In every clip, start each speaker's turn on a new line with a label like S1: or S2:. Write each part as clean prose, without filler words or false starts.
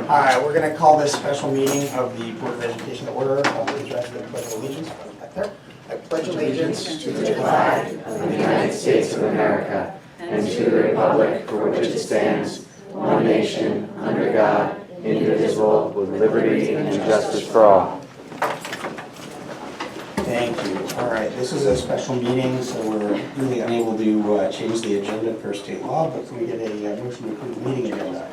S1: All right, we're going to call this special meeting of the Board of Education to order. Please rise for the Pledge of Allegiance. Back there. I pledge allegiance to the flag
S2: of the United States of America and to the republic for which it stands, one nation, under God, indivisible, with liberty and justice for all.
S1: Thank you. All right, this is a special meeting, so we're really unable to change the agenda per state law, but can we get a motion to approve the meeting agenda?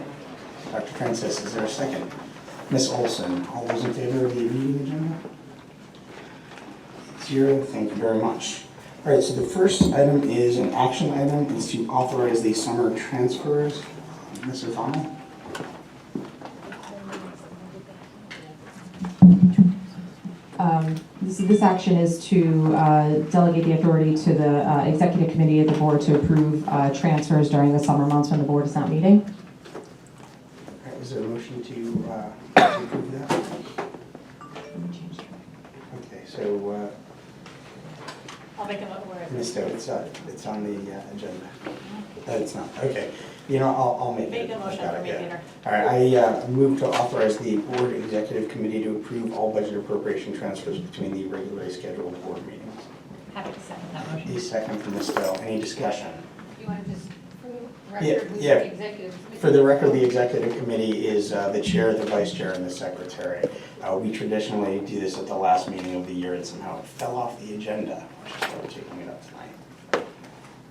S1: Dr. Francis, is there a second? Ms. Olson, all those in favor of the meeting agenda? 0, thank you very much. All right, so the first item is an action item, is to authorize the summer transfers. Ms. O'Connell?
S3: This action is to delegate the authority to the executive committee of the board to approve transfers during the summer months when the board is not meeting.
S1: All right, is there a motion to approve that? Okay, so
S4: I'll make a motion.
S1: Ms. Stowe, it's on the agenda. It's not, okay. You know, I'll make it.
S4: Make a motion for me, Peter.
S1: All right, I move to authorize the board executive committee to approve all budget appropriation transfers between the regularly scheduled board meetings.
S4: Happy to second that motion.
S1: The second from Ms. Stowe. Any discussion?
S5: You want to just, for the
S1: Yeah,
S5: record, who's
S1: yeah.
S5: the executive committee?
S1: For the record, the executive committee is the chair, the vice chair, and the secretary. We traditionally do this at the last meeting of the year, and somehow it fell off the agenda, which is why we're taking it up tonight.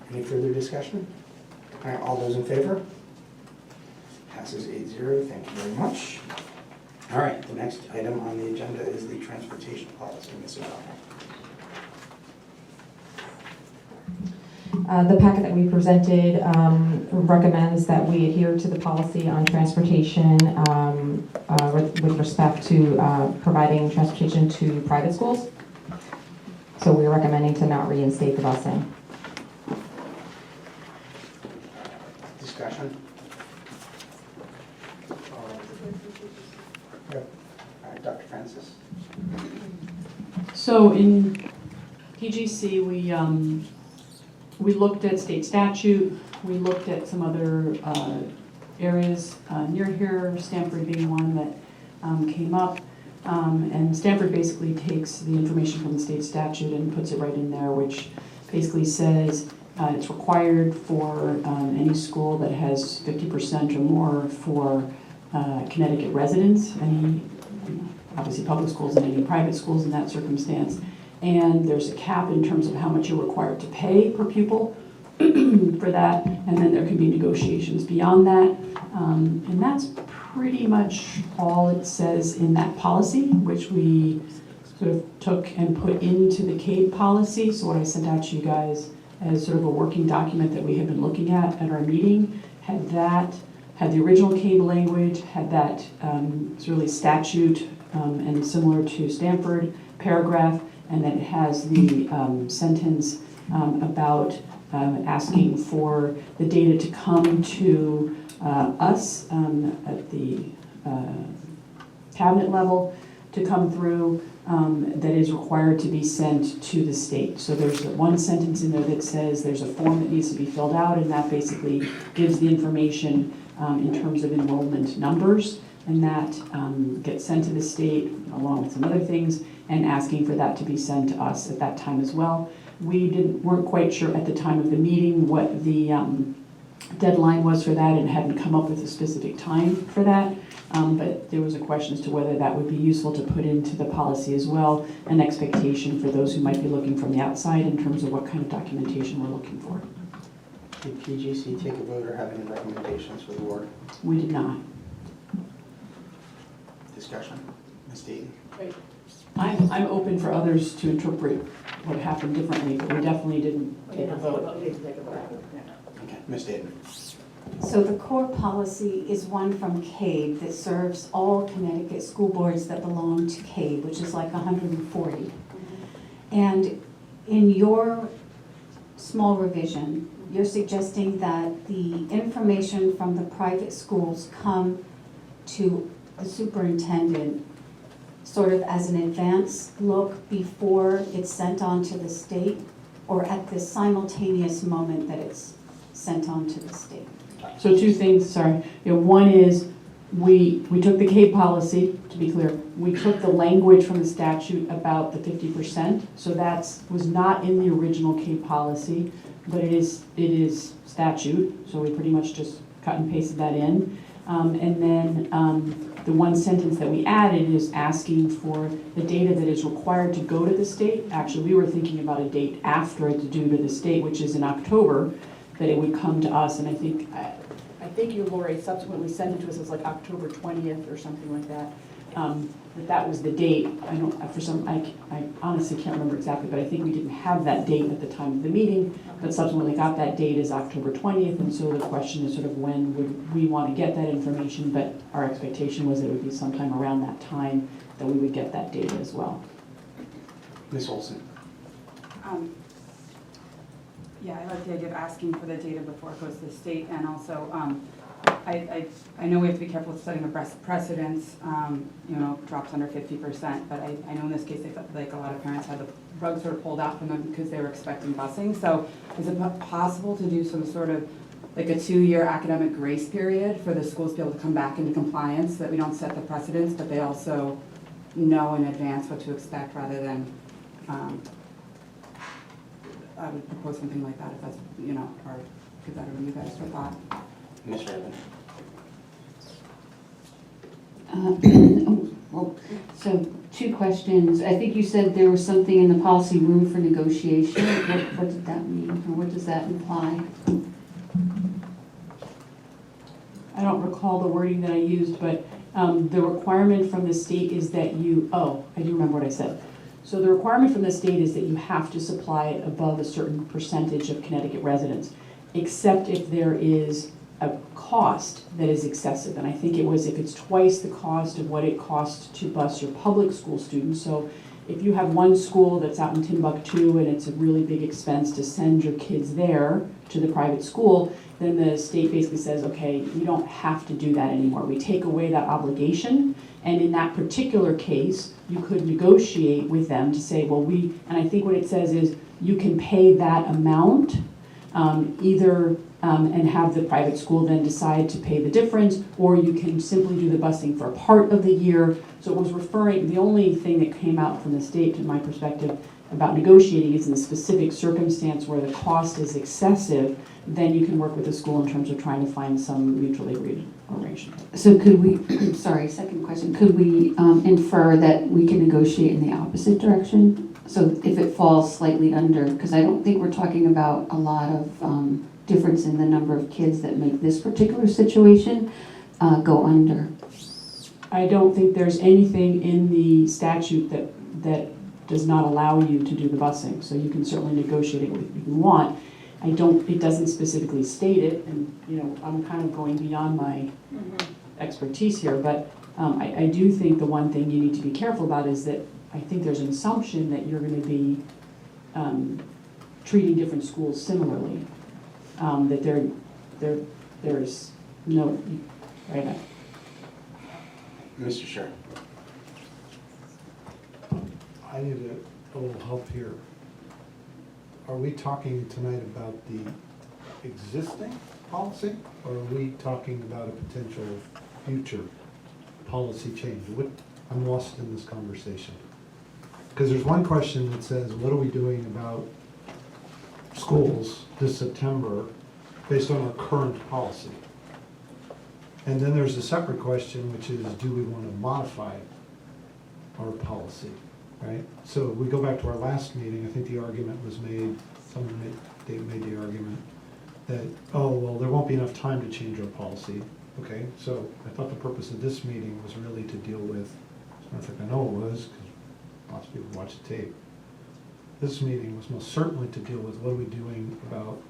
S1: Any further discussion? All right, all those in favor? Passes 8-0, thank you very much. All right, the next item on the agenda is the transportation policy, Ms. O'Donnell.
S3: The packet that we presented recommends that we adhere to the policy on transportation with respect to providing transportation to private schools. So we're recommending to not reinstate the busing.
S1: Discussion? All right, Dr. Francis.
S6: So in PGC, we looked at state statute, we looked at some other areas near here, Stanford being one that came up. And Stanford basically takes the information from the state statute and puts it right in there, which basically says it's required for any school that has 50% or more for Connecticut residents, any obviously public schools and any private schools in that circumstance. And there's a cap in terms of how much you're required to pay per pupil for that, and then there can be negotiations beyond that. And that's pretty much all it says in that policy, which we sort of took and put into the CABE policy. So what I sent out to you guys as sort of a working document that we had been looking at our meeting had the original CABE language, had that it's really statute and similar to Stanford paragraph, and then it has the sentence about asking for the data to come to us at the cabinet level to come through that is required to be sent to the state. So there's one sentence in there that says there's a form that needs to be filled out, and that basically gives the information in terms of enrollment numbers, and that gets sent to the state along with some other things, and asking for that to be sent to us at that time as well. We weren't quite sure at the time of the meeting what the deadline was for that, and hadn't come up with a specific time for that. But there was a question as to whether that would be useful to put into the policy as well, an expectation for those who might be looking from the outside in terms of what kind of documentation we're looking for.
S1: Did PGC take a vote or have any recommendations for the board?
S6: We did not.
S1: Discussion? Ms. Deaton?
S6: I'm open for others to interpret what happened differently, but we definitely didn't take a vote.
S1: Okay, Ms. Deaton.
S7: So the core policy is one from CABE that serves all Connecticut school boards that belong to CABE, which is like 140. And in your small revision, you're suggesting that the information from the private schools come to the superintendent sort of as an advance look before it's sent on to the state, or at the simultaneous moment that it's sent on to the state?
S6: So two things, sorry. One is we took the CAPE policy, to be clear, we took the language from the statute about the 50%, so was not in the original CAPE policy, but it is statute, so we pretty much just cut and pasted that in. And then the one sentence that we added is asking for the data that is required to go to the state. Actually, we were thinking about a date after it's due to the state, which is in October, that it would come to us, and I think you, Lori, subsequently sent it to us as like October 20th or something like that. That was the date. I honestly can't remember exactly, but I think we didn't have that date at the time of the meeting, but subsequently got that date as October 20th, and so the question is sort of when would we want to get that information, but our expectation was that it would be sometime around that time that we would get that data as well.
S1: Ms. Olson?
S8: Yeah, I like the idea of asking for the data before it goes to the state, and also, I know we have to be careful with setting a precedence, drops under 50%, but I know in this case, they felt like a lot of parents had the rug sort of pulled out from them because they were expecting busing. So is it possible to do some sort of like a 2-year academic grace period for the schools to be able to come back into compliance, so that we don't set the precedence, but they also know in advance what to expect rather than, I would propose something like that if that's, or give that over to you guys for thought.
S1: Ms. Raven?
S9: So 2 questions. I think you said there was something in the policy room for negotiation. What did that mean, or what does that imply?
S6: I don't recall the wording that I used, but the requirement from the state is that I do remember what I said. So the requirement from the state is that you have to supply it above a certain percentage of Connecticut residents, except if there is a cost that is excessive. And I think it was if it's twice the cost of what it costs to bus your public school students. So if you have one school that's out in Timbuktu and it's a really big expense to send your kids there to the private school, then the state basically says, okay, you don't have to do that anymore. We take away that obligation. And in that particular case, you could negotiate with them to say, well, and I think what it says is you can pay that amount and have the private school then decide to pay the difference, or you can simply do the busing for a part of the year. So it was the only thing that came out from the state, to my perspective, about negotiating is in the specific circumstance where the cost is excessive, then you can work with the school in terms of trying to find some mutually agreed arrangement.
S9: So could we, second question, could we infer that we can negotiate in the opposite direction? So if it falls slightly under, because I don't think we're talking about a lot of difference in the number of kids that make this particular situation go under.
S6: I don't think there's anything in the statute that does not allow you to do the busing, so you can certainly negotiate it if you want. It doesn't specifically state it, and I'm kind of going beyond my expertise here, but I do think the one thing you need to be careful about is that I think there's an assumption that you're going to be treating different schools similarly, that there's no, right?
S1: Mr. Sher?
S10: I need a little help here. Are we talking tonight about the existing policy, or are we talking about a potential future policy change? I'm lost in this conversation. Because there's one question that says, what are we doing about schools this September based on our current policy? And then there's a separate question, which is, do we want to modify our policy? Right? So we go back to our last meeting, I think the argument was made, they made the argument that, oh, well, there won't be enough time to change our policy. Okay, so I thought the purpose of this meeting was really to deal with, I don't think I know it was, because lots of people watch the tape. This meeting was most certainly to deal with what are we doing about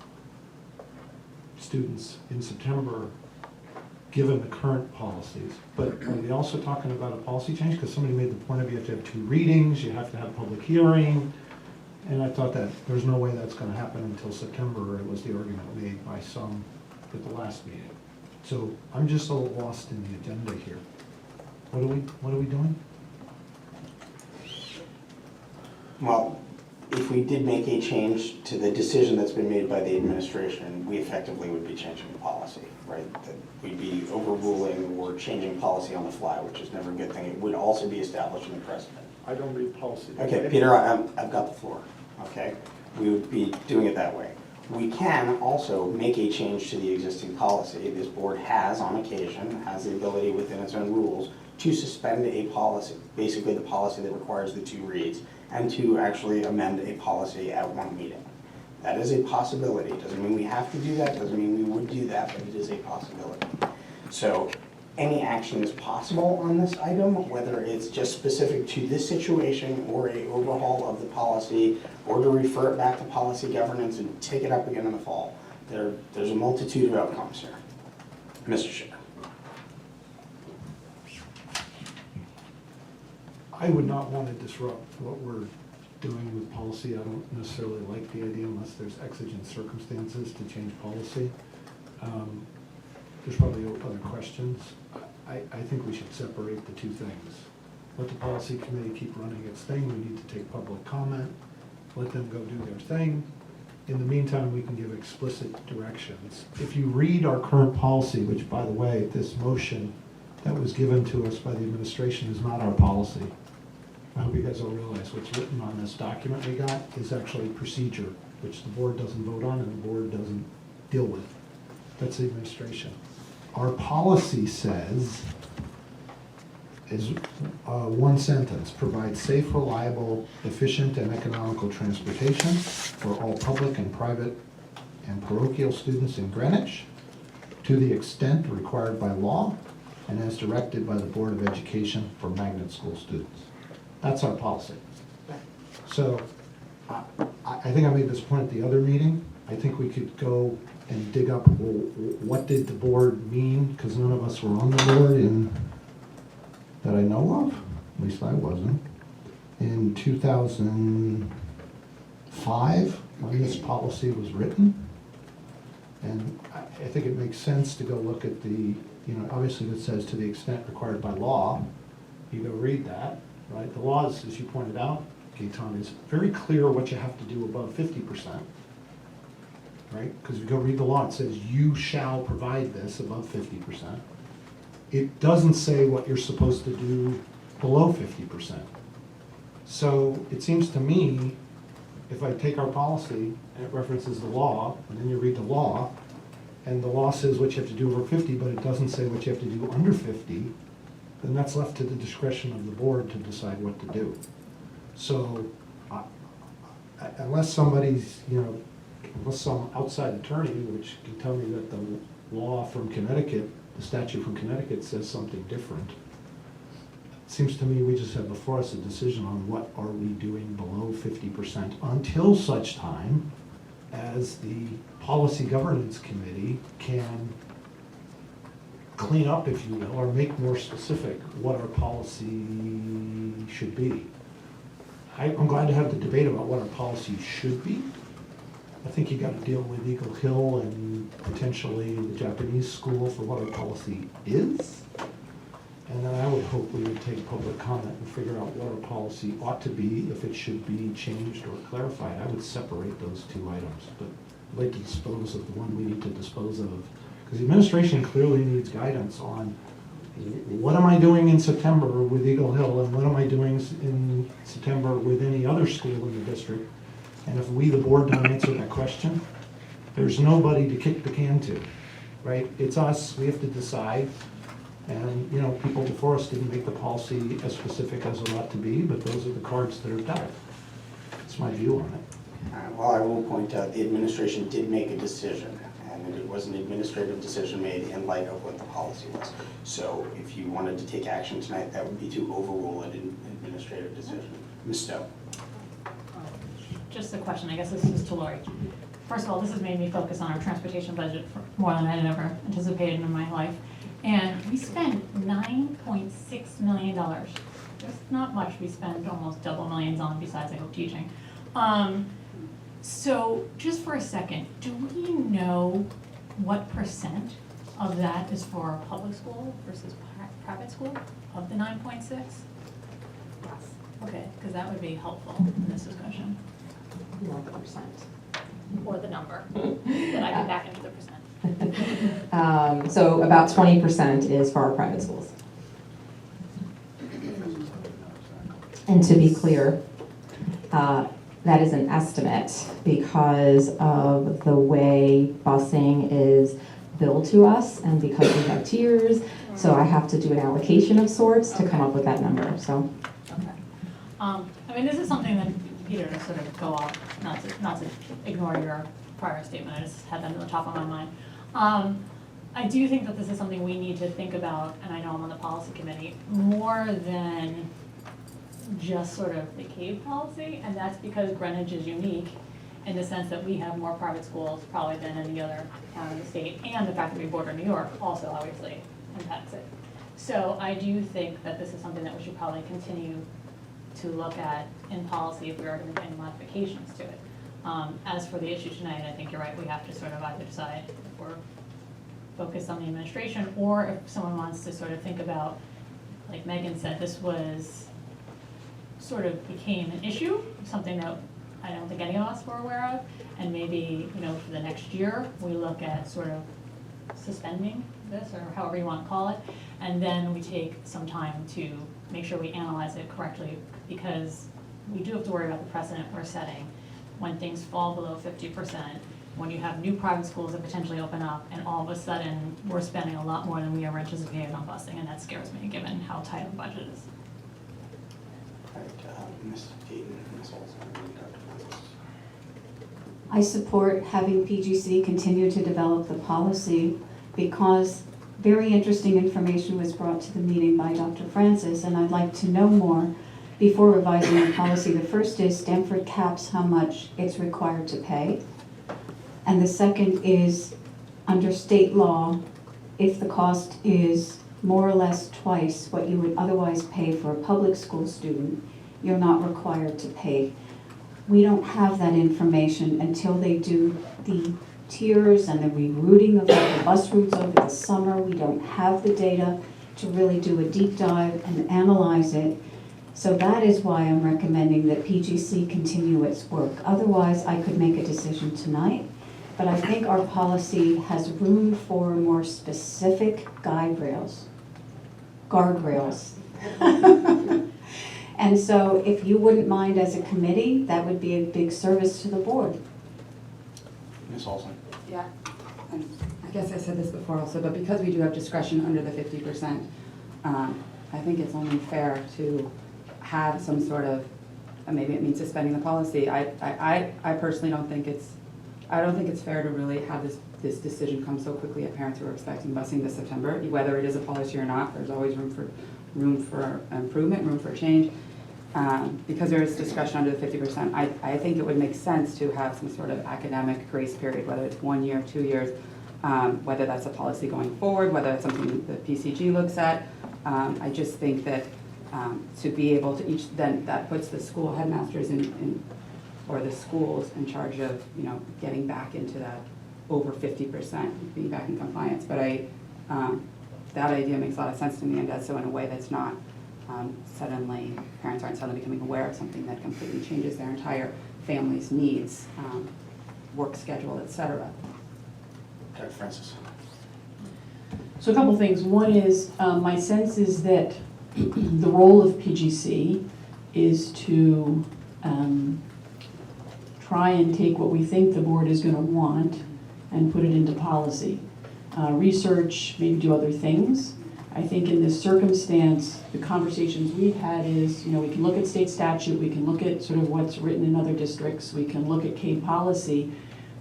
S10: students in September given the current policies. But are we also talking about a policy change? Because somebody made the point of you have to have 2 readings, you have to have a public hearing. And I thought that there's no way that's going to happen until September. It was the argument made by some at the last meeting. So I'm just a little lost in the agenda here. What are we doing?
S1: Well, if we did make a change to the decision that's been made by the administration, we effectively would be changing the policy, right? That we'd be overruling or changing policy on the fly, which is never a good thing. It would also be establishing a precedent.
S10: I don't read policy.
S1: Okay, Peter, I've got the floor, okay? We would be doing it that way. We can also make a change to the existing policy. This board has, on occasion, has the ability within its own rules to suspend a policy, basically the policy that requires the 2 reads, and to actually amend a policy at one meeting. That is a possibility. Doesn't mean we have to do that, doesn't mean we would do that, but it is a possibility. So any action is possible on this item, whether it's just specific to this situation or a overhaul of the policy, or to refer it back to policy governance and take it up again in the fall. There's a multitude of outcomes here. Mr. Chair.
S10: I would not want to disrupt what we're doing with policy. I don't necessarily like the idea unless there's exigent circumstances to change policy. There's probably other questions. I think we should separate the 2 things. Let the policy committee keep running its thing. We need to take public comment. Let them go do their thing. In the meantime, we can give explicit directions. If you read our current policy, which, by the way, this motion that was given to us by the administration is not our policy. I hope you guys all realize what's written on this document we got is actually procedure, which the board doesn't vote on and the board doesn't deal with. That's the administration. Our policy says, is one sentence, provide safe, reliable, efficient, and economical transportation for all public and private and parochial students in Greenwich to the extent required by law and as directed by the Board of Education for magnet school students. That's our policy. So I think I made this point at the other meeting. I think we could go and dig up, well, what did the board mean? Because none of us were on the board that I know of, at least I wasn't, in 2005 when this policy was written. And I think it makes sense to go look at the, obviously it says to the extent required by law. You go read that, right? The law is, as you pointed out, Gaetan, is very clear what you have to do above 50%. Right? Because if you go read the law, it says you shall provide this above 50%. It doesn't say what you're supposed to do below 50%. So it seems to me, if I take our policy and it references the law, and then you read the law, and the law says what you have to do over 50, but it doesn't say what you have to do under 50, then that's left to the discretion of the board to decide what to do. So unless somebody's, unless some outside attorney, which can tell me that the law from Connecticut, the statute from Connecticut says something different, it seems to me we just have before us a decision on what are we doing below 50% until such time as the Policy Governance Committee can clean up, if you will, or make more specific what our policy should be. I'm glad to have the debate about what our policy should be. I think you got to deal with Eagle Hill and potentially the Japanese school for what our policy is. And then I would hope we would take public comment and figure out what our policy ought to be, if it should be changed or clarified. I would separate those 2 items, but I'd like to dispose of the one we need to dispose of. Because the administration clearly needs guidance on what am I doing in September with Eagle Hill and what am I doing in September with any other school in the district. And if we, the board, don't answer that question, there's nobody to kick the can to, right? It's us, we have to decide. And, people before us didn't make the policy as specific as it ought to be, but those are the cards that are dealt. That's my view on it.
S1: Well, I will point out, the administration did make a decision, and it was an administrative decision made in light of what the policy was. So if you wanted to take action tonight, that would be to overrule an administrative decision. Ms. Stowe.
S4: Just a question, I guess this is to Lori. First of all, this has made me focus on our transportation budget for more than I had ever anticipated in my life. And we spend $9.6 million. There's not much we spend almost double millions on besides, I hope, teaching. So just for a second, do we know what percent of that is for public school versus private school of the 9.6?
S5: Yes.
S4: Okay, because that would be helpful in this discussion.
S3: You want the percent.
S4: Or the number, that I can back into the percent.
S3: So about 20% is for our private schools. And to be clear, that is an estimate because of the way busing is billed to us and because we have tiers. So I have to do an allocation of sorts to come up with that number, so.
S4: Okay. I mean, this is something that, Peter, to sort of go off, not to ignore your prior statement, I just had that on the top of my mind. I do think that this is something we need to think about, and I know I'm on the policy committee, more than just sort of the CAVE policy, and that's because Greenwich is unique in the sense that we have more private schools probably than any other town in the state, and the fact that we border New York also obviously impacts it. So I do think that this is something that we should probably continue to look at in policy if we are going to make any modifications to it. As for the issue tonight, I think you're right, we have to sort of either decide if we're focused on the administration, or if someone wants to sort of think about, like Megan said, this was sort of became an issue, something that I don't think any of us were aware of, and maybe, you know, for the next year, we look at sort of suspending this, or however you want to call it, and then we take some time to make sure we analyze it correctly, because we do have to worry about the precedent we're setting when things fall below 50%, when you have new private schools that potentially open up, and all of a sudden, we're spending a lot more than we ever anticipated on busing, and that scares me, given how tight our budget is.
S1: All right, Ms. Deaton, Ms. Olson, and Dr. Francis.
S7: I support having PGC continue to develop the policy because very interesting information was brought to the meeting by Dr. Francis, and I'd like to know more before revising the policy. The first is Stanford caps how much it's required to pay. And the second is, under state law, if the cost is more or less twice what you would otherwise pay for a public school student, you're not required to pay. We don't have that information until they do the tiers and the rerouting of the bus routes over the summer. We don't have the data to really do a deep dive and analyze it. So that is why I'm recommending that PGC continue its work. Otherwise, I could make a decision tonight, but I think our policy has room for more specific guardrails. And so if you wouldn't mind as a committee, that would be a big service to the board.
S1: Ms. Olson.
S8: Yeah, and I guess I said this before also, but because we do have discretion under the 50%, I think it's only fair to have some sort of, maybe it means suspending the policy. I personally don't think it's fair to really have this decision come so quickly at parents who are expecting busing this September. Whether it is a policy or not, there's always room for improvement, room for change. Because there is discussion under the 50%, I think it would make sense to have some sort of academic grace period, whether it's 1 year, 2 years, whether that's a policy going forward, whether it's something the PCG looks at. I just think that to be able to then that puts the school headmasters or the schools in charge of, you know, getting back into that over 50%, being back in compliance. But that idea makes a lot of sense to me, and does so in a way that's not suddenly, parents aren't suddenly becoming aware of something that completely changes their entire family's needs, work schedule, etc.
S1: Dr. Francis.
S6: So a couple things. One is, my sense is that the role of PGC is to try and take what we think the board is going to want and put it into policy. Research, maybe do other things. I think in this circumstance, the conversations we've had is, you know, we can look at state statute, we can look at sort of what's written in other districts, we can look at CAVE policy,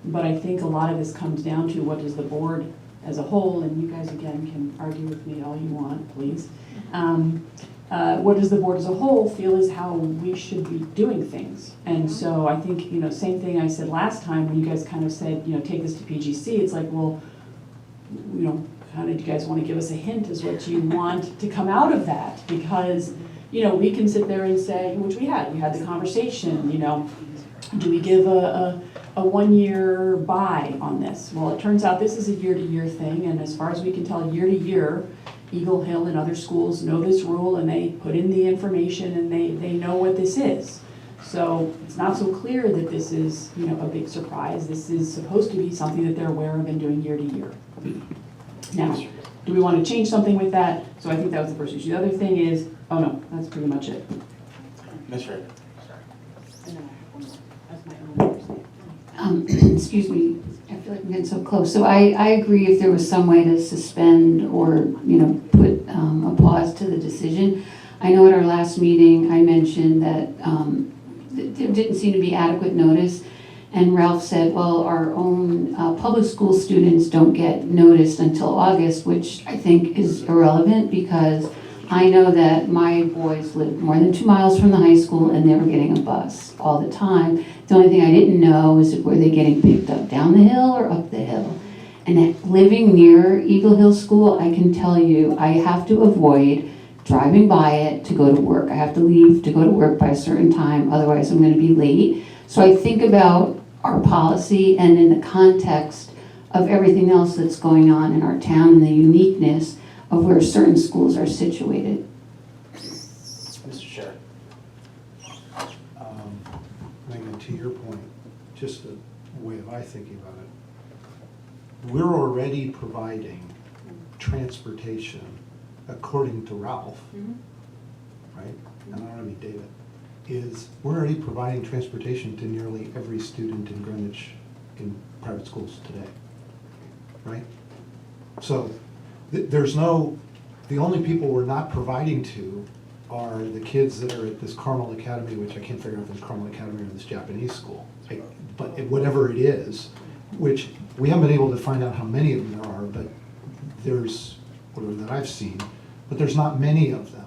S6: but I think a lot of this comes down to what does the board as a whole, and you guys again can argue with me all you want, please. What does the board as a whole feel is how we should be doing things? And so I think, you know, same thing I said last time when you guys kind of said, you know, take this to PGC, it's like, well, you know, how did you guys want to give us a hint as what you want to come out of that? Because, you know, we can sit there and say, which we had the conversation, you know, do we give a 1 year buy on this? Well, it turns out this is a year-to-year thing, and as far as we can tell, year-to-year, Eagle Hill and other schools know this rule, and they put in the information, and they know what this is. So it's not so clear that this is, you know, a big surprise. This is supposed to be something that they're aware of and doing year to year. Now, do we want to change something with that? So I think that was the first issue. The other thing is, oh no, that's pretty much it.
S1: Ms. Ritter?
S9: Excuse me, I feel like I'm getting so close. So I agree if there was some way to suspend or, you know, put a pause to the decision. I know at our last meeting, I mentioned that there didn't seem to be adequate notice. And Ralph said, well, our own public school students don't get noticed until August, which I think is irrelevant because I know that my boys live more than 2 miles from the high school and they were getting a bus all the time. The only thing I didn't know is were they getting picked up down the hill or up the hill? And living near Eagle Hill School, I can tell you, I have to avoid driving by it to go to work. I have to leave to go to work by a certain time, otherwise I'm going to be late. So I think about our policy and in the context of everything else that's going on in our town and the uniqueness of where certain schools are situated.
S1: Mr. Chair?
S10: Megan, to your point, just the way of I thinking about it, we're already providing transportation according to Ralph, right? And I don't know if David, we're already providing transportation to nearly every student in Greenwich in private schools today, right? So there's no, the only people we're not providing to are the kids that are at this Carmel Academy, which I can't figure out if it's Carmel Academy or this Japanese school, but whatever it is, which we haven't been able to find out how many of them there are, but there's, whatever that I've seen, but there's not many of them.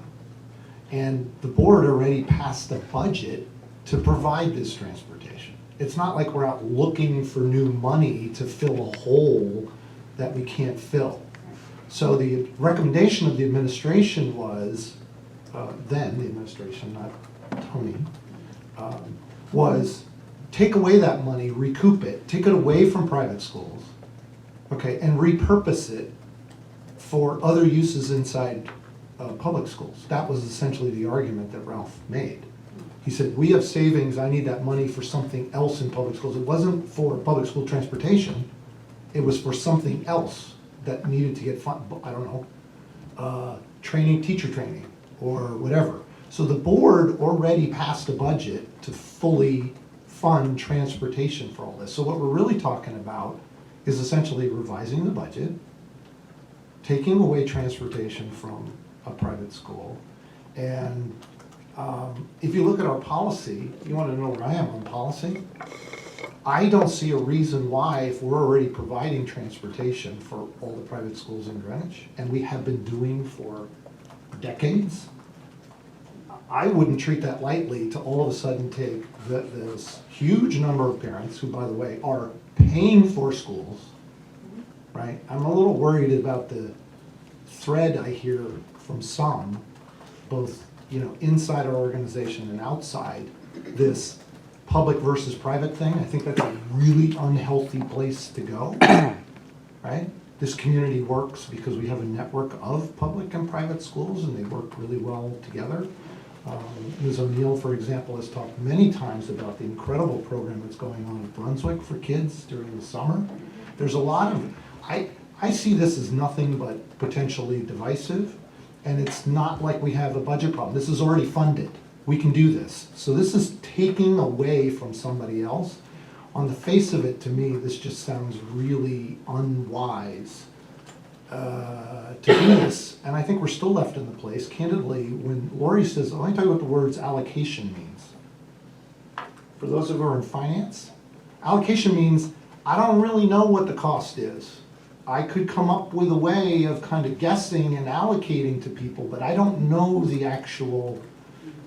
S10: And the board already passed a budget to provide this transportation. It's not like we're out looking for new money to fill a hole that we can't fill. So the recommendation of the administration was, then the administration, not Tony, was take away that money, recoup it, take it away from private schools, okay, and repurpose it for other uses inside public schools. That was essentially the argument that Ralph made. He said, we have savings, I need that money for something else in public schools. It wasn't for public school transportation, it was for something else that needed to get funded, I don't know, training, teacher training, or whatever. So the board already passed a budget to fully fund transportation for all this. So what we're really talking about is essentially revising the budget, taking away transportation from a private school, and if you look at our policy, you want to know where I am on policy? I don't see a reason why, if we're already providing transportation for all the private schools in Greenwich, and we have been doing for decades, I wouldn't treat that lightly to all of a sudden take this huge number of parents who, by the way, are paying for schools, right? I'm a little worried about the thread I hear from some, both inside our organization and outside, this public versus private thing. I think that's a really unhealthy place to go, right? This community works because we have a network of public and private schools and they work really well together. Ms. O'Neill, for example, has talked many times about the incredible program that's going on in Brunswick for kids during the summer. There's a lot of, I see this as nothing but potentially divisive, and it's not like we have a budget problem. This is already funded. We can do this. So this is taking away from somebody else. On the face of it, to me, this just sounds really unwise to do this. And I think we're still left in the place, candidly, when Lori says, let me tell you what the words allocation means. For those of you who are in finance, allocation means I don't really know what the cost is. I could come up with a way of kind of guessing and allocating to people, but I don't know the actual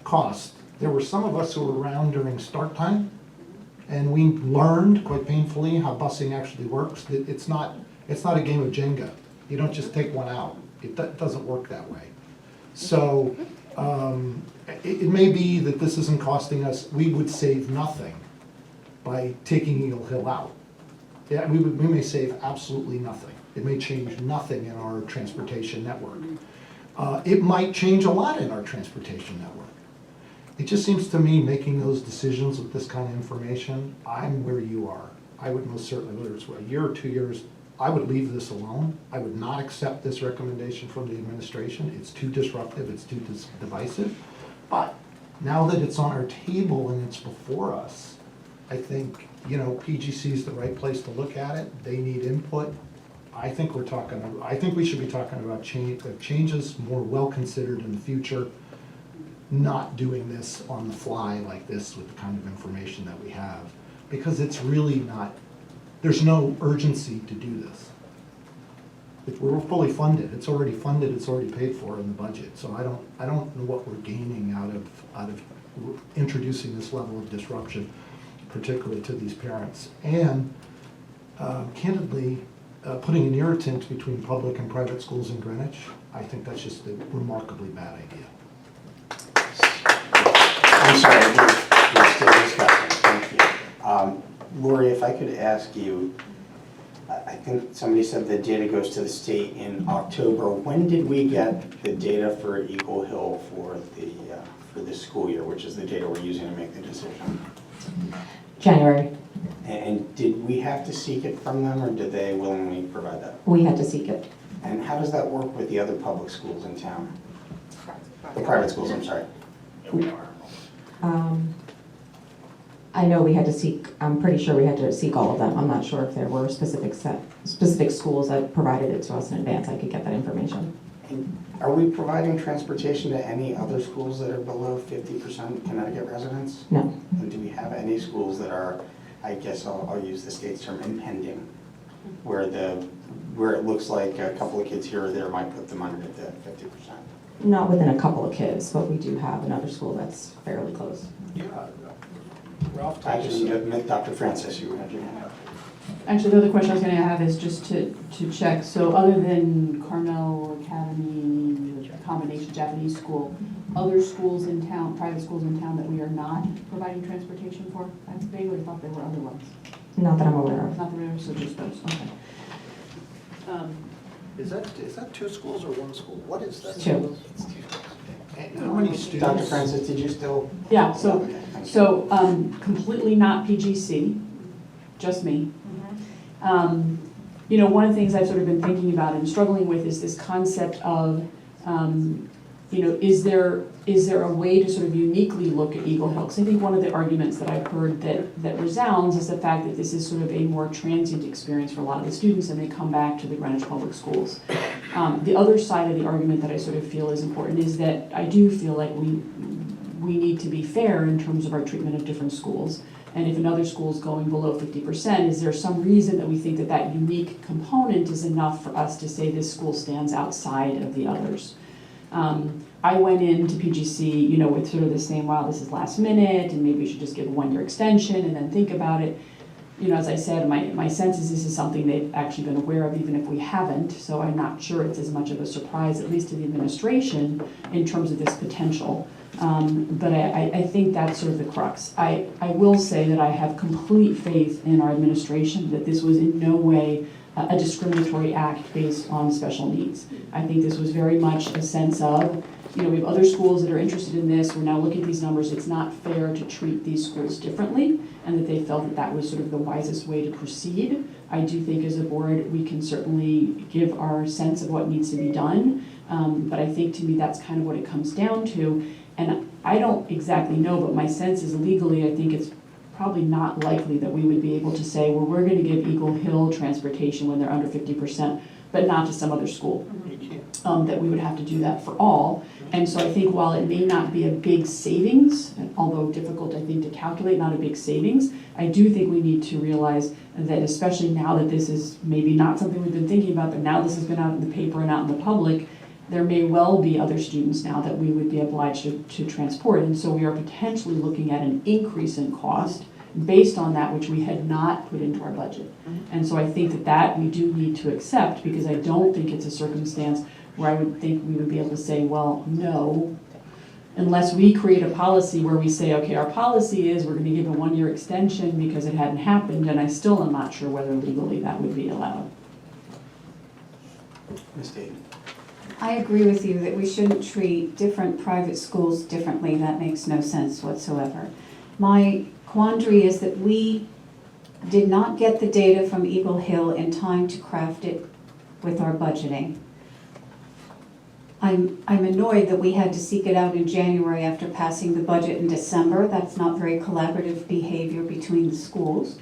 S10: cost. There were some of us who were around during start time, and we learned quite painfully how busing actually works. That it's not a game of Jenga. You don't just take one out. It doesn't work that way. So it may be that this isn't costing us, we would save nothing by taking Eagle Hill out. Yeah, we may save absolutely nothing. It may change nothing in our transportation network. It might change a lot in our transportation network. It just seems to me, making those decisions with this kind of information, I'm where you are. I would most certainly, whether it's a year or 2 years, I would leave this alone. I would not accept this recommendation from the administration. It's too disruptive, it's too divisive. But now that it's on our table and it's before us, I think, PGC is the right place to look at it. They need input. I think we should be talking about changes more well-considered in the future, not doing this on the fly like this with the kind of information that we have. Because it's really not, there's no urgency to do this. We're fully funded, it's already funded, it's already paid for in the budget. So I don't know what we're gaining out of introducing this level of disruption, particularly to these parents. And candidly, putting an irritant between public and private schools in Greenwich, I think that's just a remarkably bad idea.
S1: I'm sorry, we're still discussing, thank you. Lori, if I could ask you, I think somebody said the data goes to the state in October. When did we get the data for Eagle Hill for this school year, which is the data we're using to make the decision?
S3: January,
S1: And did we have to seek it from them, or did they willingly provide that?
S3: we had to seek it.
S1: And how does that work with the other public schools in town? The private schools, I'm sorry.
S3: I know we had to seek, I'm pretty sure we had to seek all of them. I'm not sure if there were specific schools that provided it to us in advance. I could get that information.
S1: And are we providing transportation to any other schools that are below 50% Connecticut residents?
S3: No.
S1: And do we have any schools that are, I guess I'll use the state's term, impending, where it looks like a couple of kids here or there might put them under the 50%?
S3: Not within a couple of kids, but we do have another school that's fairly close.
S10: Yeah, Ralph
S1: Actually, Dr. Francis, you had your hand up.
S6: Actually, the other question I was going to have is just to check. So other than Carmel Academy, a combination Japanese school, other schools in town, private schools in town that we are not providing transportation for? I vaguely thought there were other ones.
S3: Not that I'm aware of.
S6: Not that there are, so just those, okay.
S11: Is that 2 schools or 1 school? What is that?
S3: Two.
S11: It's 2 schools.
S10: And how many students?
S1: Dr. Francis, did you still?
S6: Yeah,
S1: Okay, thank you.
S6: completely not PGC, just me. One of the things I've sort of been thinking about and struggling with is this concept of, is there a way to sort of uniquely look at Eagle Hill? Because I think one of the arguments that I've heard that resounds is the fact that this is sort of a more transient experience for a lot of the students and they come back to the Greenwich Public Schools. The other side of the argument that I sort of feel is important is that I do feel like we need to be fair in terms of our treatment of different schools. And if another school is going below 50%, is there some reason that we think that that unique component is enough for us to say this school stands outside of the others? I went into PGC, with sort of the same, wow, this is last minute, and maybe we should just give a 1-year extension and then think about it. As I said, my sense is this is something they've actually been aware of, even if we haven't, so I'm not sure it's as much of a surprise, at least to the administration, in terms of this potential. But I think that's sort of the crux. I will say that I have complete faith in our administration that this was in no way a discriminatory act based on special needs. I think this was very much a sense of, we have other schools that are interested in this, we're now looking at these numbers, it's not fair to treat these schools differently, and that they felt that that was sort of the wisest way to proceed. I do think as a board, we can certainly give our sense of what needs to be done, but I think to me that's kind of what it comes down to. And I don't exactly know, but my sense is legally, I think it's probably not likely that we would be able to say, well, we're going to give Eagle Hill transportation when they're under 50%, but not to some other school. That we would have to do that for all. And so I think while it may not be a big savings, although difficult I think to calculate, not a big savings, I do think we need to realize that especially now that this is maybe not something we've been thinking about, but now this has been out in the paper and out in the public, there may well be other students now that we would be obliged to transport. And so we are potentially looking at an increase in cost based on that which we had not put into our budget. And so I think that we do need to accept, because I don't think it's a circumstance where I would think we would be able to say, well, no, unless we create a policy where we say, okay, our policy is we're going to give a 1-year extension because it hadn't happened, and I still am not sure whether legally that would be allowed.
S1: Ms. Dayton.
S7: I agree with you that we shouldn't treat different private schools differently. That makes no sense whatsoever. My quandary is that we did not get the data from Eagle Hill in time to craft it with our budgeting. I'm annoyed that we had to seek it out in January after passing the budget in December. That's not very collaborative behavior between the schools.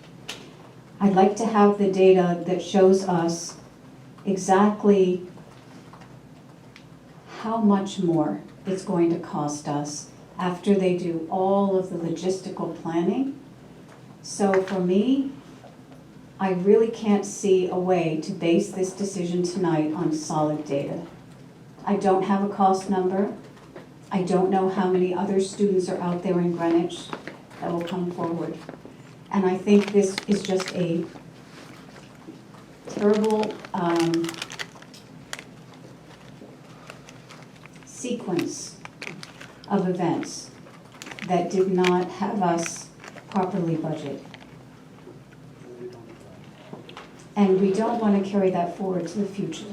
S7: I'd like to have the data that shows us exactly how much more it's going to cost us after they do all of the logistical planning. So for me, I really can't see a way to base this decision tonight on solid data. I don't have a cost number. I don't know how many other students are out there in Greenwich that will come forward. And I think this is just a terrible sequence of events that did not have us properly budget. And we don't want to carry that forward to the future.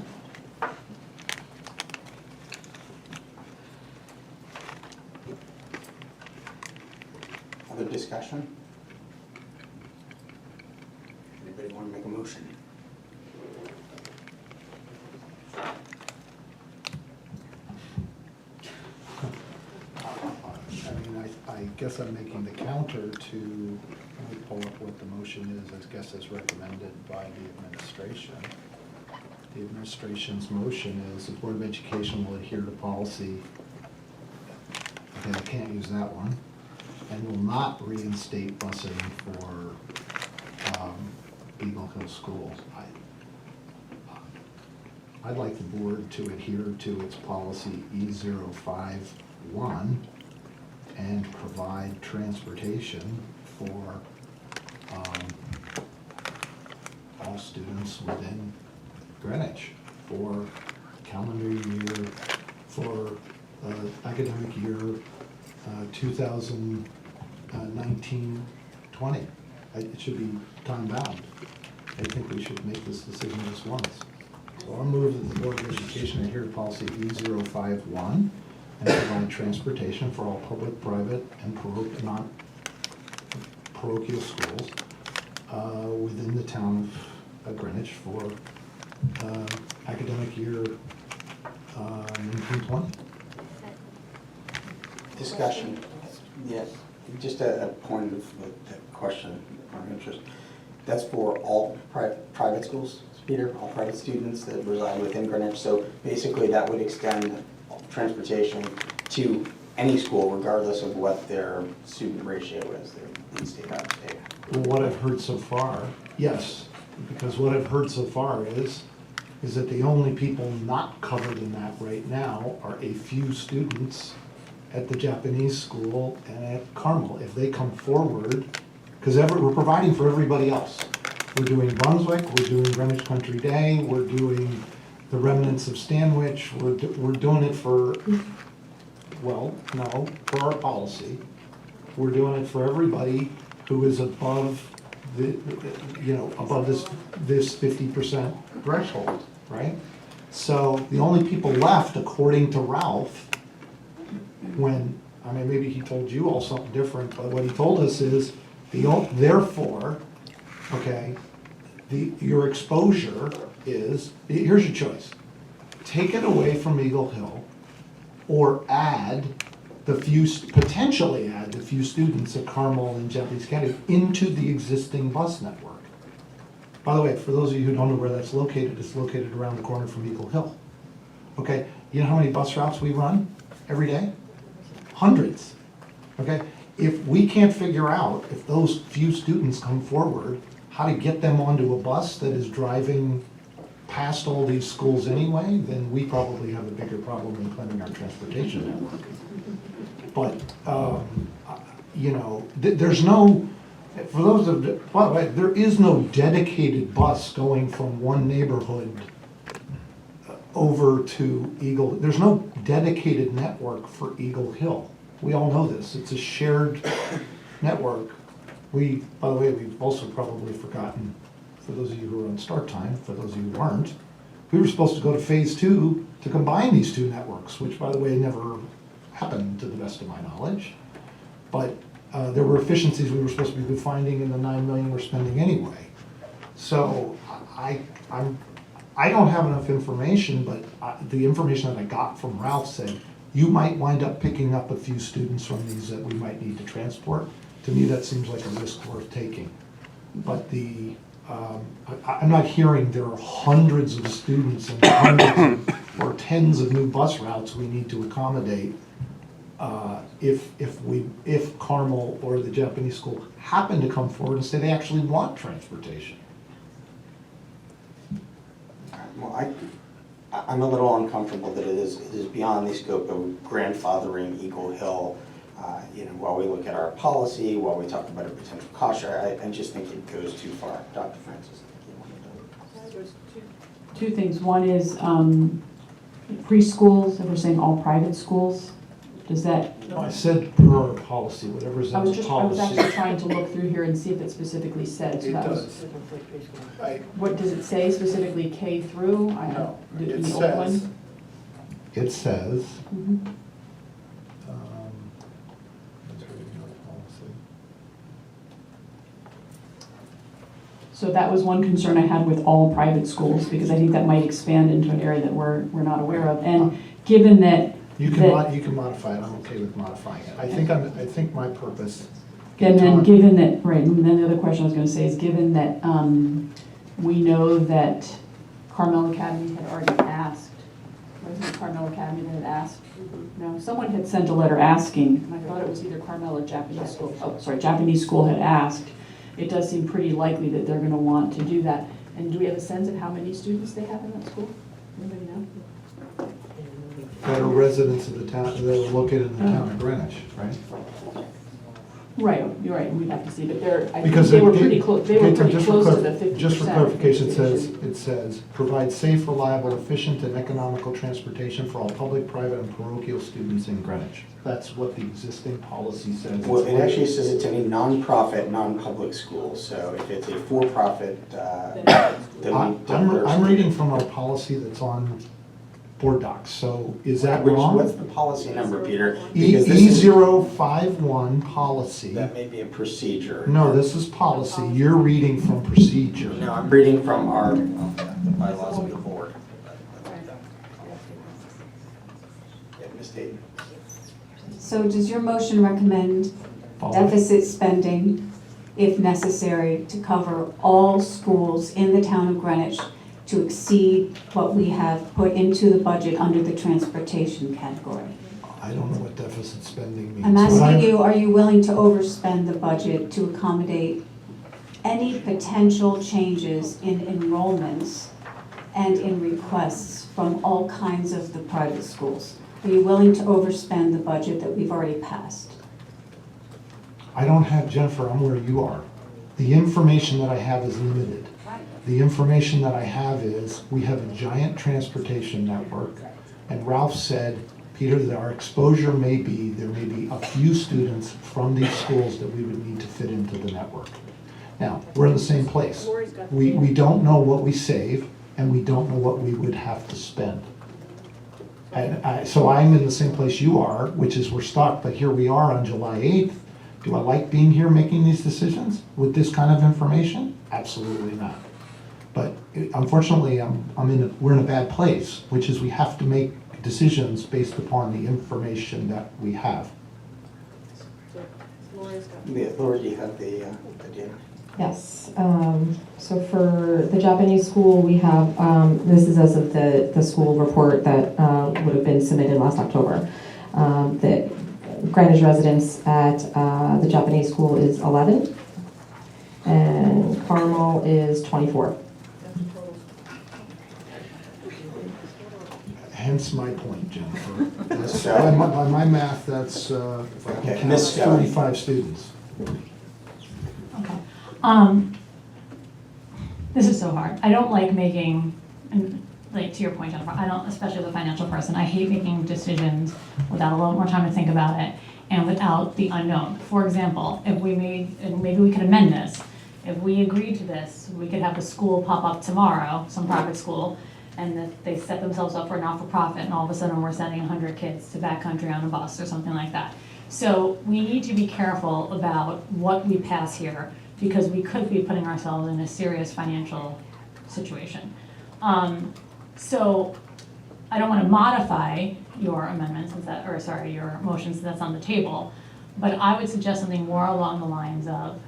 S1: Other discussion? Anybody want to make a motion?
S10: I guess I'm making the counter to, let me pull up what the motion is, I guess as recommended by the administration. The administration's motion is the Board of Education will adhere to policy, okay, I can't use that one, and will not reinstate busing for Eagle Hill schools. I'd like the board to adhere to its policy E051 and provide transportation for all students within Greenwich for calendar year, for academic year 2019-20. It should be time bound. I think we should make this decision just once. So I'll move that the Board of Education adhere to policy E051 and provide transportation for all public, private, and non-parochial schools within the town of Greenwich for academic year 1920.
S1: Discussion. Yes, just a point of question or interest. That's for all private schools, Peter, all private students that reside within Greenwich. So basically that would extend transportation to any school regardless of what their student ratio is, their in-state, out-of-state.
S10: Well, what I've heard so far, yes, because what I've heard so far is that the only people not covered in that right now are a few students at the Japanese school and at Carmel. If they come forward, because we're providing for everybody else. We're doing Brunswick, we're doing Greenwich Country Day, we're doing the remnants of Stanwich, we're doing it for, well, no, for our policy. We're doing it for everybody who is above the, above this 50% threshold, right? So the only people left, according to Ralph, maybe he told you all something different, but what he told us is, therefore, okay, your exposure is, here's your choice. Take it away from Eagle Hill or potentially add the few students at Carmel and Japanese County into the existing bus network. By the way, for those of you who don't know where that's located, it's located around the corner from Eagle Hill. Okay, you know how many bus routes we run every day? Hundreds. Okay, if we can't figure out, if those few students come forward, how to get them onto a bus that is driving past all these schools anyway, then we probably have a bigger problem in planning our transportation network. But, there's no, for those of, by the way, there is no dedicated bus going from one neighborhood over to Eagle. There's no dedicated network for Eagle Hill. We all know this. It's a shared network. By the way, we've also probably forgotten, for those of you who are on start time, for those of you who aren't, we were supposed to go to phase 2 to combine these two networks, which by the way, never happened to the best of my knowledge. But there were efficiencies we were supposed to be finding in the 9 million we're spending anyway. So I don't have enough information, but the information that I got from Ralph said, you might wind up picking up a few students from these that we might need to transport. To me, that seems like a risk worth taking. But I'm not hearing there are hundreds of students and hundreds or tens of new bus routes we need to accommodate if Carmel or the Japanese school happen to come forward and say they actually want transportation.
S1: Well, I'm a little uncomfortable that it is beyond the scope of grandfathering Eagle Hill. While we look at our policy, while we talk about a potential cost share, I just think it goes too far. Dr. Francis.
S6: Two things. One is preschools, if we're saying all private schools, does that?
S10: No, I said per policy, whatever's in
S6: I was
S10: the
S6: actually
S10: policy.
S6: trying to look through here and see if it specifically said. So
S10: It
S6: that was-
S10: does.
S6: What, does it say specifically K through?
S11: No,
S6: In
S11: it
S6: the old
S11: says,
S6: one?
S10: It says,
S6: Mhm.
S10: let's read another policy.
S6: So that was one concern I had with all private schools, because I think that might expand into an area that we're not aware of. And given that,
S10: You can modify it, I'm okay with modifying it. I think my purpose.
S6: and then given that, right, and then the other question I was gonna say is, given that we know that Carmel Academy had already asked, wasn't it Carmel Academy that had asked? No, someone had sent a letter asking, and I thought it was either Carmel or Japanese school, Japanese school had asked. It does seem pretty likely that they're gonna want to do that. And do we have a sense of how many students they have in that school? Anybody know?
S10: That are residents of the town, that are located in the town of Greenwich, right?
S6: Right, you're right, we'd have to see, but they're, I think
S10: Because
S6: they were
S10: it-
S6: pretty close, they were
S10: Gator,
S6: pretty
S10: just for
S6: close to
S10: clar-
S6: the 50%.
S10: Just for clarification, it says, provide safe, reliable, efficient, and economical transportation for all public, private, and parochial students in Greenwich. That's what the existing policy says.
S1: Well, it actually says it's any nonprofit, non-public school. So if it's a for-profit, then
S10: I'm reading from our policy that's on board docs, so is that
S1: What's
S10: wrong?
S1: the policy number, Peter?
S10: E
S1: Because this is-
S10: E051 policy.
S1: That may be a procedure.
S10: No, this is policy. You're reading from procedure.
S1: No, I'm reading from the bylaws of the board. Yeah, Ms. Dayton.
S7: So does your motion recommend
S10: Follow.
S7: deficit spending, if necessary, to cover all schools in the town of Greenwich to exceed what we have put into the budget under the transportation category?
S10: I don't know what deficit spending means.
S7: I'm
S10: but
S7: asking you, are you willing to overspend the budget to accommodate any potential changes in enrollments and in requests from all kinds of the private schools? Are you willing to overspend the budget that we've already passed?
S10: I don't have, Jennifer, I'm where you are. The information that I have is limited. The information that I have is, we have a giant transportation network, and Ralph said, Peter, that our exposure may be, there may be a few students from these schools that we would need to fit into the network. Now, we're in the same place. We don't know what we save, and we don't know what we would have to spend. So I'm in the same place you are, which is we're stuck, but here we are on July 8th. Do I like being here making these decisions with this kind of information? Absolutely not. But unfortunately, we're in a bad place, which is we have to make decisions based upon the information that we have.
S1: Yeah, Laura, do you have the data?
S3: Yes, so for the Japanese school, we have, this is as of the school report that would have been submitted last October. The Greenwich residents at the Japanese school is 11, and Carmel is 24.
S10: Hence my point, Jennifer. That's-
S1: So-
S10: By my math, that's, if I can
S1: Okay,
S10: count,
S1: Miss Stone.
S10: 35 students.
S4: Okay. This is so hard. I don't like making, and like to your point, Jennifer, I don't, especially as a financial person, I hate making decisions without a little more time to think about it and without the unknown. For example, if we made, and maybe we could amend this, if we agreed to this, we could have a school pop up tomorrow, some private school, and that they set themselves up for a not-for-profit, and all of a sudden we're sending 100 kids to backcountry on a bus or something like that. So we need to be careful about what we pass here, because we could be putting ourselves in a serious financial situation. So I don't want to modify your amendment since that, or sorry, your motion since that's on the table, but I would suggest something more along the lines of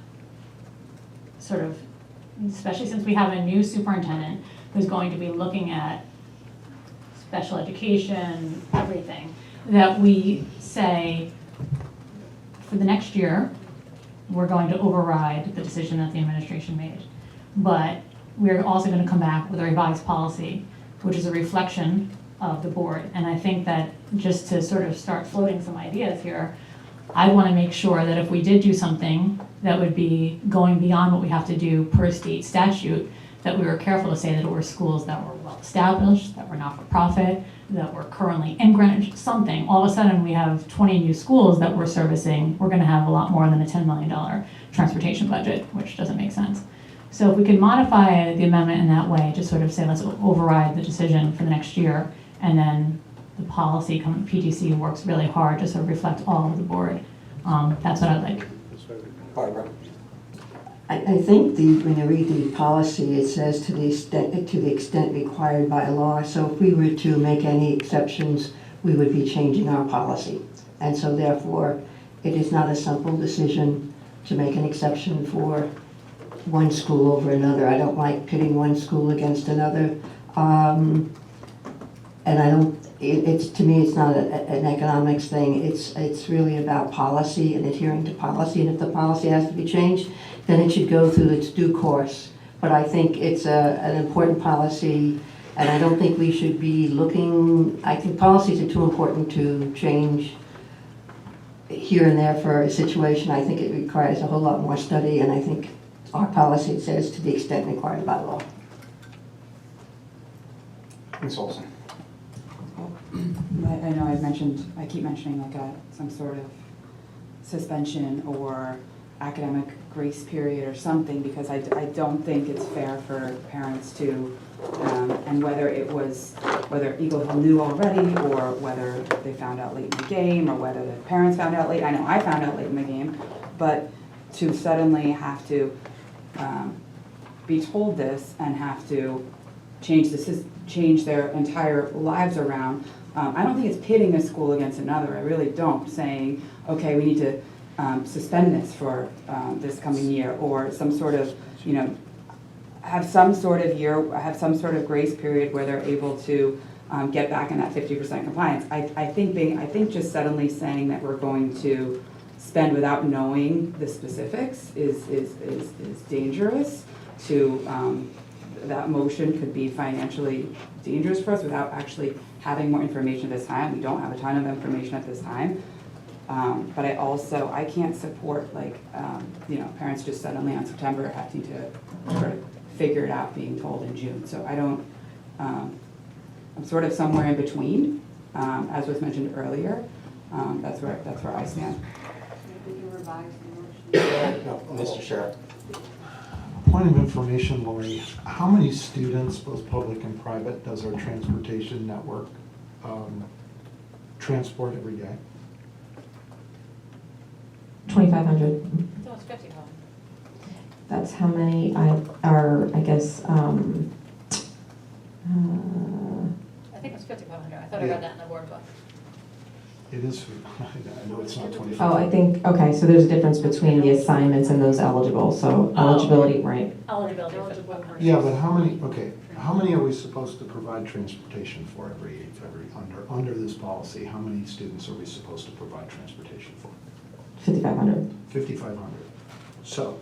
S4: sort of, especially since we have a new superintendent who's going to be looking at special education, everything, that we say for the next year, we're going to override the decision that the administration made. But we're also going to come back with a revised policy, which is a reflection of the board. And I think that just to sort of start floating some ideas here, I want to make sure that if we did do something that would be going beyond what we have to do per state statute, that we were careful to say that it were schools that were well-established, that were not-for-profit, that were currently in Greenwich, something. All of a sudden, we have 20 new schools that we're servicing. We're going to have a lot more than a $10 million transportation budget, which doesn't make sense. So if we could modify the amendment in that way, just sort of say, let's override the decision for the next year, and then the policy, PTC works really hard to sort of reflect all of the board. That's what I'd like.
S1: Barbara?
S12: I think when you read the policy, it says to the extent required by law. So if we were to make any exceptions, we would be changing our policy. And so therefore, it is not a simple decision to make an exception for one school over another. I don't like pitting one school against another. And I don't, to me, it's not an economics thing. It's really about policy and adhering to policy. And if the policy has to be changed, then it should go through its due course. But I think it's an important policy, and I don't think we should be looking, I think policies are too important to change here and there for a situation. I think it requires a whole lot more study, and I think our policy says to the extent required by law.
S1: Ms. Olson?
S8: I know I keep mentioning like some sort of suspension or academic grace period or something, because I don't think it's fair for parents to, and whether Eagle Hill knew already, or whether they found out late in the game, or whether the parents found out late. I know I found out late in the game, but to suddenly have to be told this and have to change their entire lives around. I don't think it's pitting a school against another. I really don't. Saying, okay, we need to suspend this for this coming year, or some sort of, have some sort of grace period where they're able to get back in that 50% compliance. I think just suddenly saying that we're going to spend without knowing the specifics is dangerous. That motion could be financially dangerous for us without actually having more information at this time. We don't have a ton of information at this time. But I can't support parents just suddenly on September having to sort of figure it out, being told in June. So I don't, I'm sort of somewhere in between, as was mentioned earlier. That's where I stand.
S1: No, Mr. Sheriff.
S10: Point of information, Lori, how many students, both public and private, does our transportation network transport every day?
S3: 2,500.
S4: No, it's 50,000.
S3: That's how many are, I guess,
S4: I think it's 5,500. I thought I read that in the board book.
S10: It is, I know it's not 25.
S3: oh, I think, okay, so there's a difference between the assignments and those eligible, so eligibility, right?
S4: Eligibility.
S10: Yeah, but how many are we supposed to provide transportation for every under this policy? How many students are we supposed to provide transportation for?
S3: 5,500.
S10: 5,500. So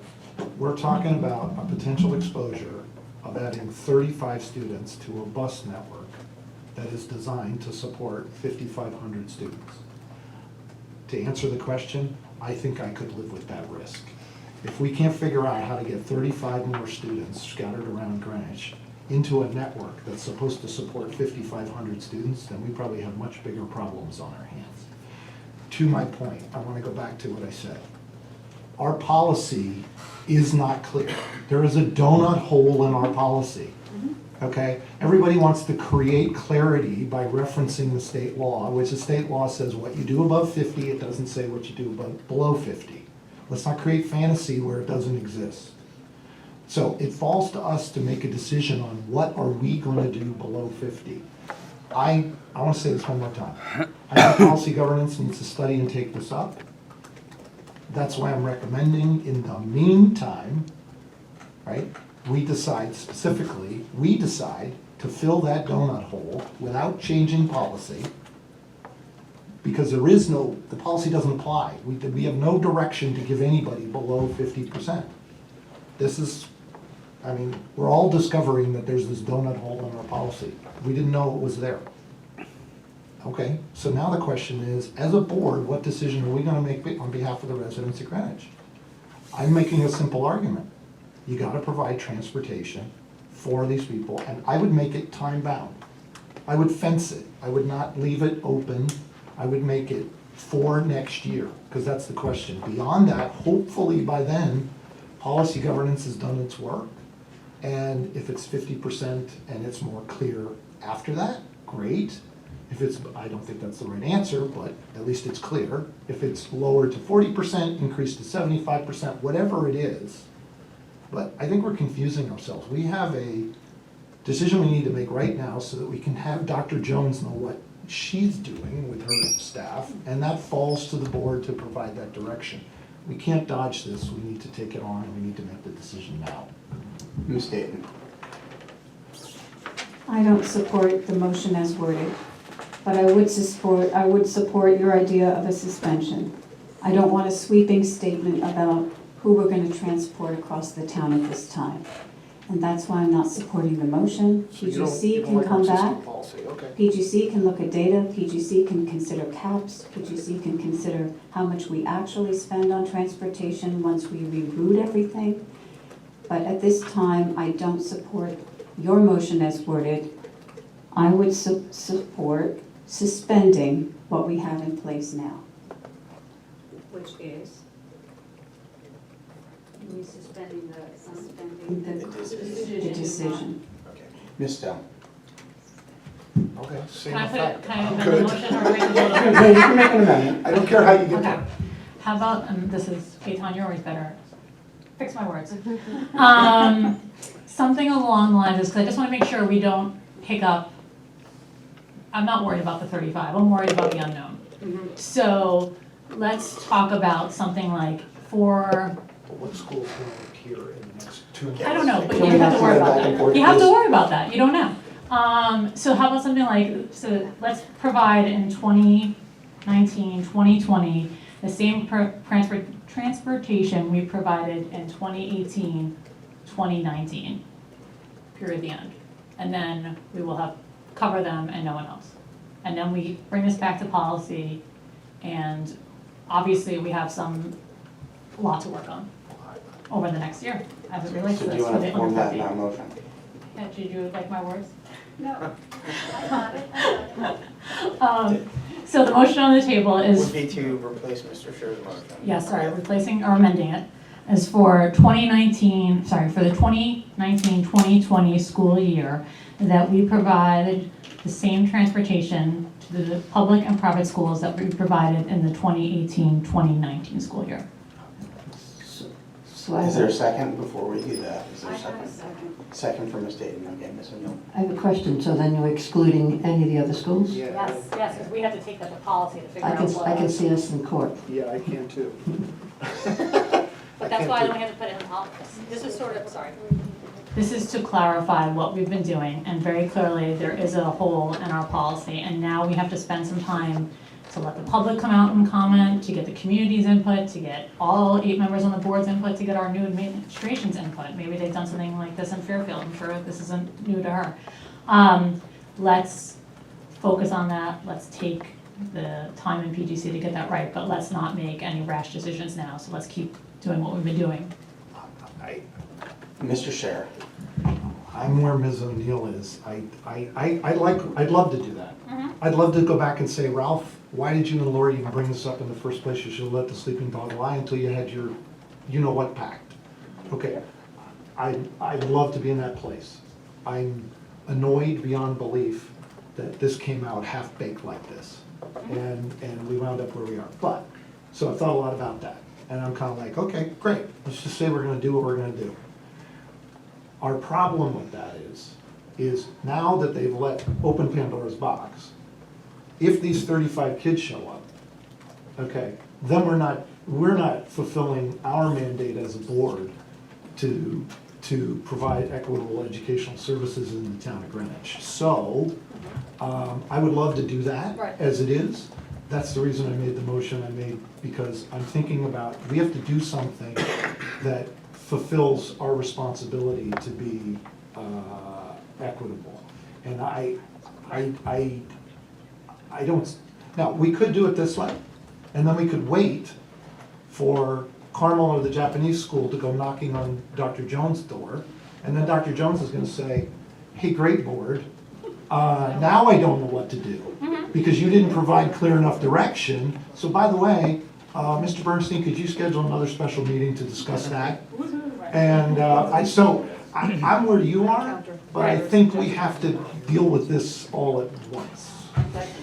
S10: we're talking about a potential exposure of adding 35 students to a bus network that is designed to support 5,500 students. To answer the question, I think I could live with that risk. If we can't figure out how to get 35 more students scattered around Greenwich into a network that's supposed to support 5,500 students, then we probably have much bigger problems on our hands. To my point, I want to go back to what I said. Our policy is not clear. There is a donut hole in our policy. okay? Everybody wants to create clarity by referencing the state law, which the state law says what you do above 50, it doesn't say what you do below 50. Let's not create fantasy where it doesn't exist. So it falls to us to make a decision on what are we gonna do below 50. I wanna say this one more time. I think policy governance needs to study and take this up. That's why I'm recommending, in the meantime, right, we decide specifically, we decide to fill that donut hole without changing policy, because there is no, the policy doesn't apply. We have no direction to give anybody below 50%. This is, I mean, we're all discovering that there's this donut hole in our policy. We didn't know it was there. Okay, so now the question is, as a board, what decision are we gonna make on behalf of the residents of Greenwich? I'm making a simple argument. You gotta provide transportation for these people, and I would make it time-bound. I would fence it. I would not leave it open. I would make it for next year, because that's the question. Beyond that, hopefully by then, policy governance has done its work. And if it's 50% and it's more clear after that, great. If it's, I don't think that's the right answer, but at least it's clear. If it's lower to 40%, increase to 75%, whatever it is. But I think we're confusing ourselves. We have a decision we need to make right now so that we can have Dr. Jones know what she's doing with her staff, and that falls to the board to provide that direction. We can't dodge this. We need to take it on, and we need to make the decision now.
S1: Ms. Dayton.
S7: I don't support the motion as worded, but I would support your idea of a suspension. I don't want a sweeping statement about who we're going to transport across the town at this time. And that's why I'm not supporting the motion.
S11: So you don't
S7: PGC can
S11: like our
S7: come
S11: existing
S7: back.
S11: policy, okay.
S7: PGC can look at data, PGC can consider caps, PGC can consider how much we actually spend on transportation once we reroute everything. But at this time, I don't support your motion as worded. I would support suspending what we have in place now.
S13: Which is? Are we suspending the
S7: The decision.
S1: Okay. Ms. Stone.
S11: Okay, same
S4: Can I
S11: effect.
S4: put it, can I
S11: I'm
S4: amend the
S11: good.
S4: motion or wait until?
S12: Yeah, you can make an amendment.
S11: I don't care how you get
S4: Okay.
S11: there.
S4: How about, this is, Peyton, you're always better. Fix my words. Something along the lines of, because I just want to make sure we don't pick up, I'm not worried about the 35, I'm worried about the unknown. So let's talk about something like for,
S11: But what school's going to appear in the next 2 years?
S4: I don't know, but
S1: Can
S4: you
S1: we
S4: have
S1: not
S4: to worry
S1: go
S4: about
S1: back and
S4: that.
S1: forth,
S4: You have to
S1: please?
S4: worry about that, you don't know. So how about something like, so let's provide in 2019, 2020, the same transportation we provided in 2018, 2019, period, the end. And then we will have, cover them and no one else. And then we bring this back to policy, and obviously we have a lot to work on over the next year as it relates to
S1: So do
S4: this.
S1: you want
S4: for
S1: to
S4: the
S1: form that
S4: under
S1: in
S4: 50.
S1: our motion?
S4: Yeah, did you like my words?
S13: No, I got it.
S4: So the motion on the table is,
S1: Would be to replace Mr. Scher's motion.
S4: yes, sorry, replacing or amending it, is for 2019, sorry, for the 2019-2020 school year, that we provide the same transportation to the public and private schools that we provided in the 2018-2019 school year.
S12: So I
S1: Is there a
S12: have
S1: second before we do that? Is there
S13: I
S1: a
S13: got a
S1: second?
S13: second.
S1: Second for Ms. Dayton, okay, Ms. O'Neill.
S12: a question. So then you're excluding any of the other schools?
S4: Yes, because we have to take that to policy to figure
S12: I
S4: out
S12: can,
S4: what.
S12: I can see us in court.
S11: Yeah, I can too.
S4: But that's why then we have to put it in policy. This is sort of, sorry. This is to clarify what we've been doing, and very clearly, there is a hole in our policy, and now we have to spend some time to let the public come out and comment, to get the community's input, to get all 8 members on the board's input, to get our new administration's input. Maybe they've done something like this in Fairfield, I'm sure this isn't new to her. Let's focus on that, let's take the time in PGC to get that right, but let's not make any rash decisions now, so let's keep doing what we've been doing.
S1: Mr. Scher.
S10: I'm where Ms. O'Neill is. I'd love to do that. I'd love to go back and say, Ralph, why did you and Lori even bring this up in the first place? You should have let the sleeping dog lie until you had your, you-know-what pact. Okay, I'd love to be in that place. I'm annoyed beyond belief that this came out half-baked like this. And we wound up where we are. But, so I thought a lot about that. And I'm kind of like, okay, great, let's just say we're gonna do what we're gonna do. Our problem with that is now that they've let open Pandora's box, if these 35 kids show up, okay, then we're not fulfilling our mandate as a board to provide equitable educational services in the town of Greenwich. So, I would love to do that
S4: Right.
S10: as it is. That's the reason I made the motion I made, because I'm thinking about, we have to do something that fulfills our responsibility to be equitable. And I don't, now, we could do it this way, and then we could wait for Carmel or the Japanese school to go knocking on Dr. Jones' door, and then Dr. Jones is gonna say, hey, great board, now I don't know what to do, because you didn't provide clear enough direction. So by the way, Mr. Bernstein, could you schedule another special meeting to discuss that? And I'm where you are, but I think we have to deal with this all at once.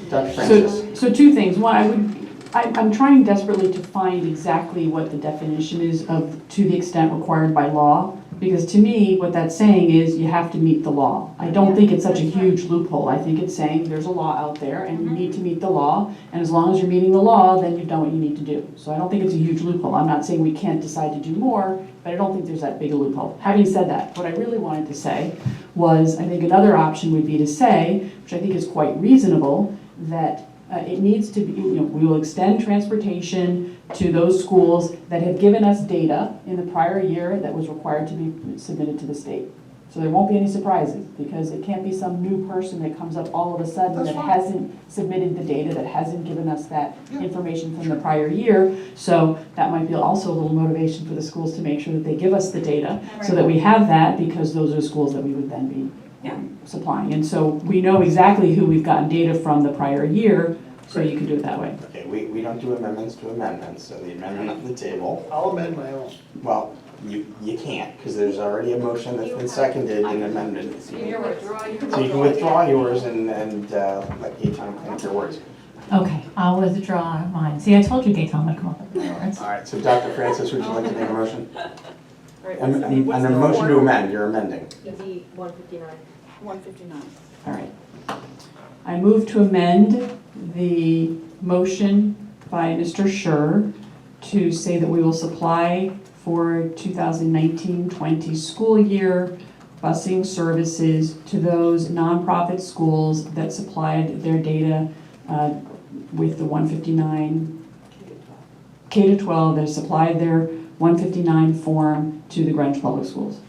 S1: Dr. Francis?
S6: So two things. One, I'm trying desperately to find exactly what the definition is of to the extent required by law, because to me, what that's saying is you have to meet the law. I don't think it's such a huge loophole. I think it's saying there's a law out there and you need to meet the law, and as long as you're meeting the law, then you've done what you need to do. So I don't think it's a huge loophole. I'm not saying we can't decide to do more, but I don't think there's that big a loophole. Having said that, what I really wanted to say was, I think another option would be to say, which I think is quite reasonable, that it needs to be, we will extend transportation to those schools that have given us data in the prior year that was required to be submitted to the state. So there won't be any surprises, because it can't be some new person that comes up all of a sudden
S10: That's
S6: that
S10: fine.
S6: hasn't submitted the data, that hasn't given us that information from the prior year. So that might be also a little motivation for the schools to make sure that they give us the data, so that we have that, because those are the schools that we would then be supplying. And so we know exactly who we've gotten data from the prior year, so you can do it that way.
S1: Okay, we don't do amendments to amendments, so the amendment on the table,
S11: I'll amend my own.
S1: well, you can't, because there's already a motion that's been seconded and amended. So you can withdraw yours and let Gaetan think your words.
S4: Okay, I'll withdraw mine. See, I told you Gaetan would come up with my words.
S1: All right, so Dr. Francis, would you like to make a motion? And a motion to amend, you're amending.
S13: ED 159. 159.
S6: All right. I move to amend the motion by Mr. Scher to say that we will supply for 2019-20 school year busing services to those nonprofit schools that supplied their data with the 159 K-12 that supplied their 159 form to the Greenwich Public Schools.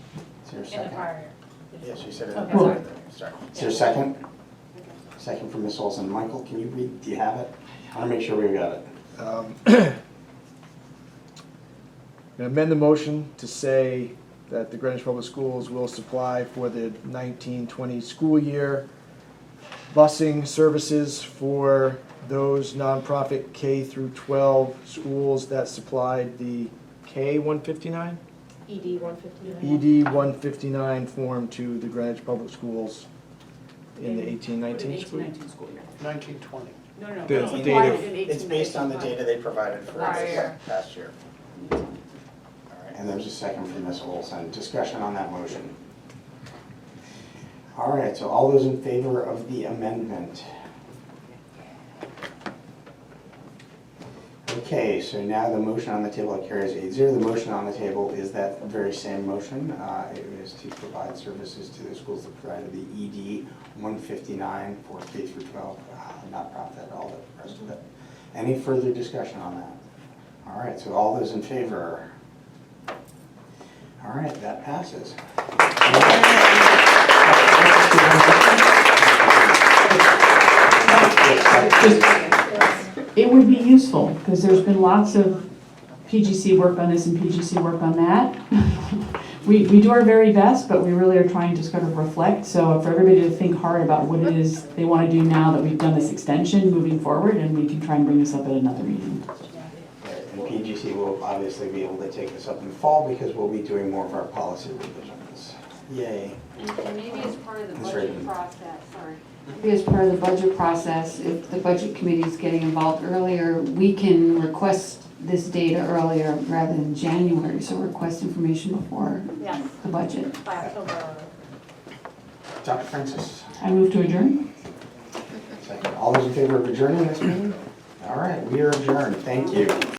S1: Is there a
S13: In the
S1: second?
S13: prior year.
S1: Yes, you said it.
S4: Okay,
S6: sorry.
S1: Sorry. Is there a second? Second from Ms. Olson. Michael, can you read, do you have it? I want to make sure we got it.
S14: Amend the motion to say that the Greenwich Public Schools will supply for the 19-20 school year busing services for those nonprofit K through 12 schools that supplied the K-159?
S13: ED 159.
S14: ED 159 form to the Greenwich Public Schools in the 18-19 school year.
S11: 1920.
S13: No, no, no.
S14: The
S13: It's
S14: data-
S13: provided in
S1: It's based on the
S13: 1895.
S1: data they provided for us
S13: Prior year.
S1: past year. All right, and there's a second from Ms. Olson. Discussion on that motion. All right, so all those in favor of the amendment? Okay, so now the motion on the table carries 8-0. The motion on the table is that very same motion. It is to provide services to the schools that provided the ED 159 for K through 12, nonprofit, all the rest of it. Any further discussion on that? All right, so all those in favor? All right, that passes.
S6: It would be useful, because there's been lots of PGC work on this and PGC work on that. We do our very best, but we really are trying to sort of reflect. So for everybody to think hard about what it is they want to do now that we've done this extension moving forward, and we can try and bring this up at another meeting.
S1: And PGC will obviously be able to take this up in the fall because we'll be doing more of our policy revisions. Yay.
S15: And maybe as part of the
S1: That's right.
S15: budget process, sorry.
S9: Maybe as part of the budget process, if the budget committee is getting involved earlier, we can request this data earlier rather than January, so request information before
S15: Yes,
S9: the budget.
S13: By October.
S1: Dr. Francis?
S6: I move to adjourn.
S1: Second. All those in favor of adjourning this meeting? All right, we are adjourned. Thank you.